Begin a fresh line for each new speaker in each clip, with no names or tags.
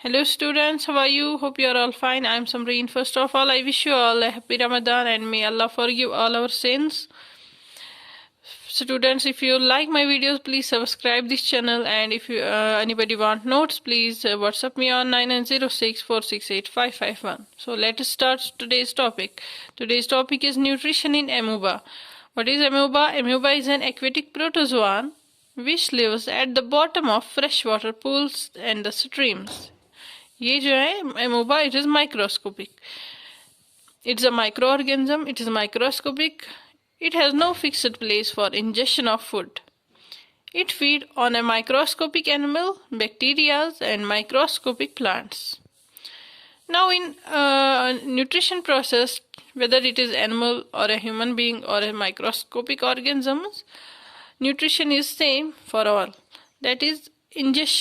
Hello students, how are you? Hope you are all fine. I am Samreen. First of all, I wish you all a happy Ramadan and may Allah forgive all our sins. Students, if you like my videos, please subscribe this channel, and if you anybody want notes, please WhatsApp me on 9906468551. So let us start today's topic. Today's topic is nutrition in amoeba. What is amoeba? Amoeba is an aquatic protozoan which lives at the bottom of freshwater pools and the streams. ये जो है amoeba, it is microscopic. It's a microorganism. It is microscopic. It has no fixed place for ingestion of food. It feeds on a microscopic animal, bacteria, and microscopic plants. Now, in nutrition process, whether it is animal or a human being or a microscopic organisms, nutrition is same for all. That is,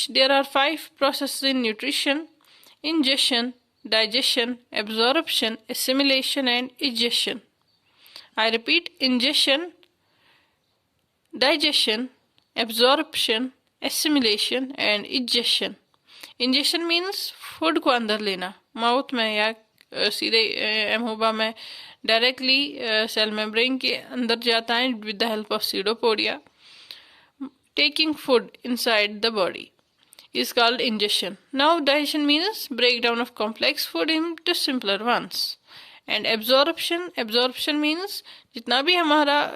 there are 5 processes in nutrition: ingestion, digestion, absorption, assimilation, and ingestion. I repeat: ingestion, digestion, absorption, assimilation, and ingestion. Ingestion means food को अंदर लेना, mouth में या सीधे amoeba में directly cell membrane के अंदर जाता है with the help of pseudopodia. Taking food inside the body is called ingestion. Now digestion means breakdown of complex food into simpler ones. And absorption means जितना भी हमारा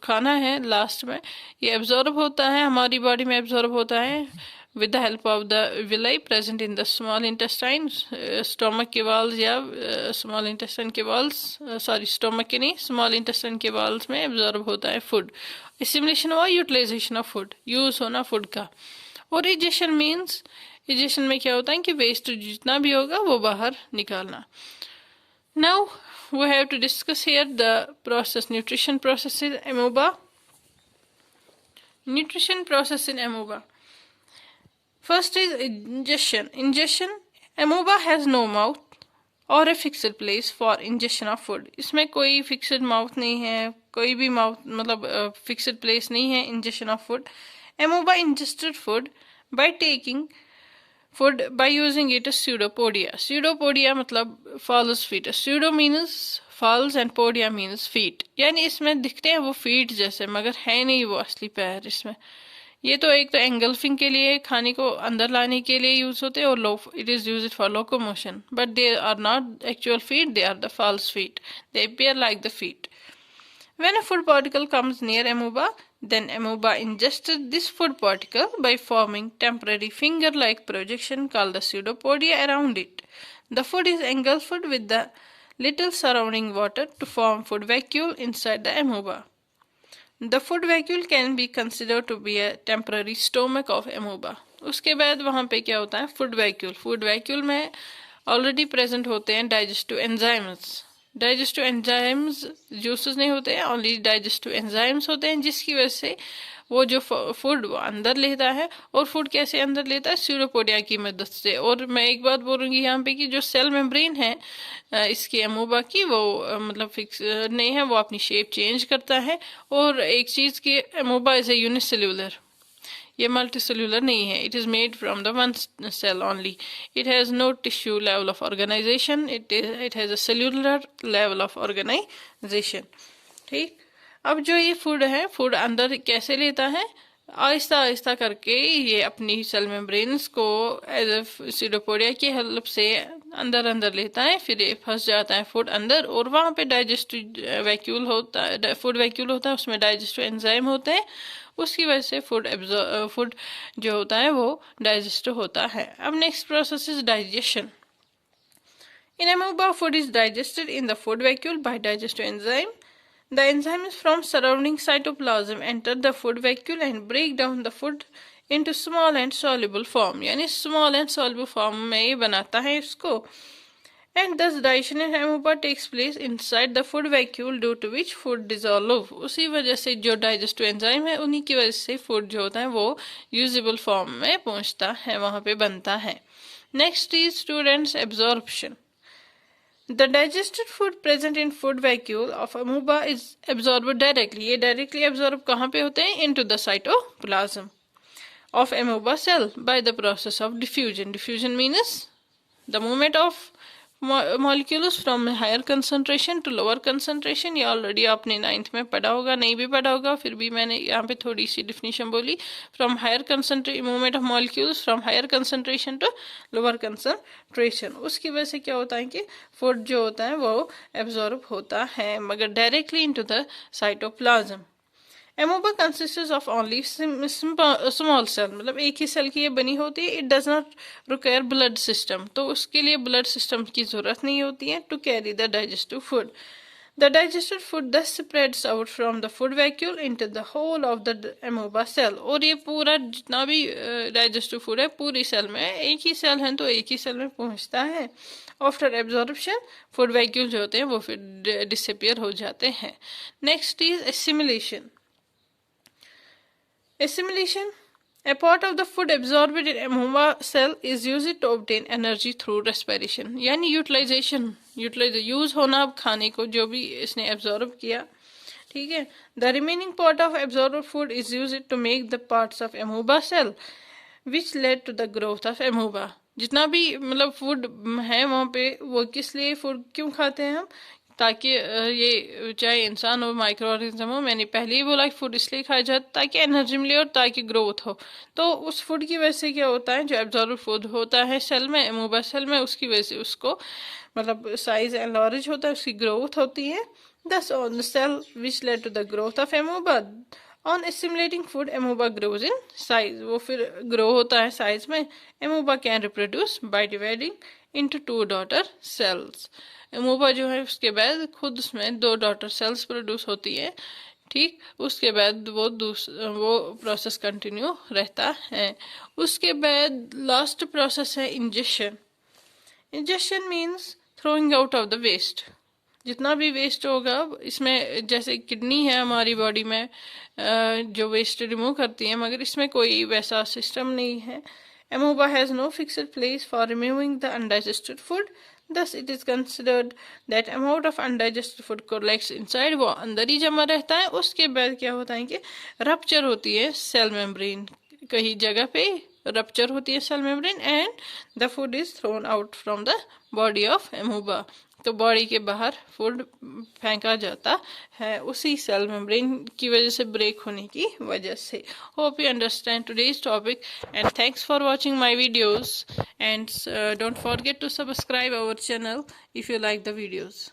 खाना है लास्ट में ये एब्जॉर्ब होता है, हमारी बॉडी में एब्जॉर्ब होता है with the help of the villi present in the small intestine, stomach के walls या small intestine के walls, stomach के नहीं, small intestine के walls में एब्जॉर्ब होता है food. Assimilation हुआ यूटिलाइजेशन ऑफ फूड, यूज होना फूड का. और इजेशन मीन्स, इजेशन में क्या होता है कि वेस्ट जितना भी होगा वो बाहर निकालना. Now we have to discuss here the process, nutrition process in amoeba. Nutrition process in amoeba. First is ingestion. Amoeba has no mouth और a fixed place for ingestion of food. इसमें कोई fixed mouth नहीं है, कोई भी mouth मतलब fixed place नहीं है ingestion of food. Amoeba ingested food by taking food by using it as pseudopodia. Pseudopodia मतलब false feet. Pseudo means false and podia means feet. यानी इसमें दिखते हैं वो feet जैसे, मगर है नहीं वो असली पैर इसमें. ये तो एक तो एंगल्फिंग के लिए, खाने को अंदर लाने के लिए यूज होते हैं, और it is used for locomotion, but they are not actual feet, they are the false feet. They appear like the feet. When a food particle comes near amoeba, then amoeba ingested this food particle by forming temporary finger-like projection called the pseudopodia around it. The food is engulfed with the little surrounding water to form food vacuole inside the amoeba. The food vacuole can be considered to be a temporary stomach of amoeba. उसके बाद वहाँ पे क्या होता है, food vacuole. Food vacuole में already present होते हैं digestive enzymes. Digestive enzymes juices नहीं होते हैं, ओनली डाइजेस्टिव एंजाइम्स होते हैं, जिसकी वजह से वो जो फूड वो अंदर लेता है. और फूड कैसे अंदर लेता है, स्यूडोपोडिया की मदद से. और मैं एक बात बोलूँगी यहाँ पे कि जो सेल मेम्ब्रेन है इसकी अमोबा की, वो मतलब फिक्स नहीं है, वो अपनी शेप चेंज करता है. और एक चीज़ की अमोबा इज ए यूनिसेल्यूलर, ये मल्टीसेल्यूलर नहीं है. It is made from the one cell only. It has no tissue level of organisation, it has a cellular level of organisation. ठीक. अब जो ये फूड है, फूड अंदर कैसे लेता है, आहिस्ता आहिस्ता करके ये अपनी सेल मेम्ब्रेन्स को एज ए सीडोपोडिया की हेल्प से अंदर अंदर लेता है. फिर ये फंस जाता है फूड अंदर, और वहाँ पे डाइजेस्टिव वैक्यूल होता है, फूड वैक्यूल होता है, उसमें डाइजेस्टिव एंजाइम होते हैं. उसकी वजह से फूड जो होता है वो डाइजेस्ट होता है. अब next process is digestion. In amoeba, food is digested in the food vacuole by digestive enzyme. The enzymes from surrounding cytoplasm enter the food vacuole and break down the food into small and soluble form. यानी small and soluble form में ये बनाता है इसको. And thus digestion in amoeba takes place inside the food vacuole, due to which food dissolve. उसी वजह से जो digestive enzyme है उन्हीं की वजह से food जो होता है वो usable form में पहुंचता है, वहाँ पे बनता है. Next is students absorption. The digested food present in food vacuole of amoeba is absorbed directly. ये directly absorb कहाँ पे होते हैं, into the cytoplasm. of amoeba cell by the process of diffusion. Diffusion means the movement of molecules from higher concentration to lower concentration. ये already आपने 9th में पढ़ा होगा, नहीं भी पढ़ा होगा, फिर भी मैंने यहाँ पे थोड़ी सी डिफिनीशन बोली. From higher concentration, movement of molecules from higher concentration to lower concentration. उसकी वजह से क्या होता है कि फूड जो होता है वो एब्जॉर्ब होता है, मगर directly into the cytoplasm. Amoeba consist of only small cell, मतलब एक ही सेल की ये बनी होती है. It does not require blood system, तो उसके लिए ब्लड सिस्टम की जरूरत नहीं होती है to carry the digestive food. The digested food thus spreads out from the food vacuole into the whole of the amoeba cell. और ये पूरा जितना भी डाइजेस्टिव फूड है पूरी सेल में, एक ही सेल है तो एक ही सेल में पहुंचता है. आफ्टर एब्जॉर्प्शन फूड वैक्यूल जो होते हैं वो फिर डिसअपियर हो जाते हैं. Next is assimilation. Assimilation, a part of the food absorbed in amoeba cell is used to obtain energy through respiration. यानी यूटिलाइजेशन, यूज होना अब खाने को जो भी इसने एब्जॉर्ब किया, ठीक है. The remaining part of absorb food is used to make the parts of amoeba cell which led to the growth of amoeba. जितना भी मतलब फूड है वहाँ पे, वो किस लिए फूड क्यों खाते हैं हम, ताकि ये चाहे इंसान हो माइक्रो ऑर्गेनिज्म हो, मैंने पहले ही बोला कि फूड इसलिए खाया जाता है ताकि एनर्जी मिले और ताकि ग्रोथ हो. तो उस फूड की वजह से क्या होता है, जो एब्जॉर्ब फूड होता है सेल में, एमोबा सेल में, उसकी वजह से उसको मतलब साइज एनलार्ज होता है, उसकी ग्रोथ होती है. Thus on the cell which led to the growth of amoeba. On assimilating food amoeba grows in size, वो फिर ग्रो होता है साइज में. Amoeba can reproduce by dividing into 2 daughter cells. Amoeba जो है उसके बाद खुद उसमें 2 डॉटर सेल्स प्रोड्यूस होती है, ठीक. उसके बाद वो प्रोसेस कंटिन्यू रहता है. उसके बाद लास्ट प्रोसेस है injection. Injection means throwing out of the waste. जितना भी वेस्ट होगा इसमें, जैसे किडनी है हमारी बॉडी में जो वेस्ट रिमूव करती है, मगर इसमें कोई वैसा सिस्टम नहीं है. Amoeba has no fixed place for removing the undigested food. Thus it is considered that amount of undigested food collects inside, वो अंदर ही जमा रहता है. उसके बाद क्या होता है कि रप्चर होती है सेल मेम्ब्रेन, कहीं जगह पे रप्चर होती है cell membrane, and the food is thrown out from the body of amoeba. तो बॉडी के बाहर फूड फेंका जाता है उसी सेल मेम्ब्रेन की वजह से, ब्रेक होने की वजह से. Hope you understand today's topic and thanks for watching my videos, and don't forget to subscribe our channel if you like the videos.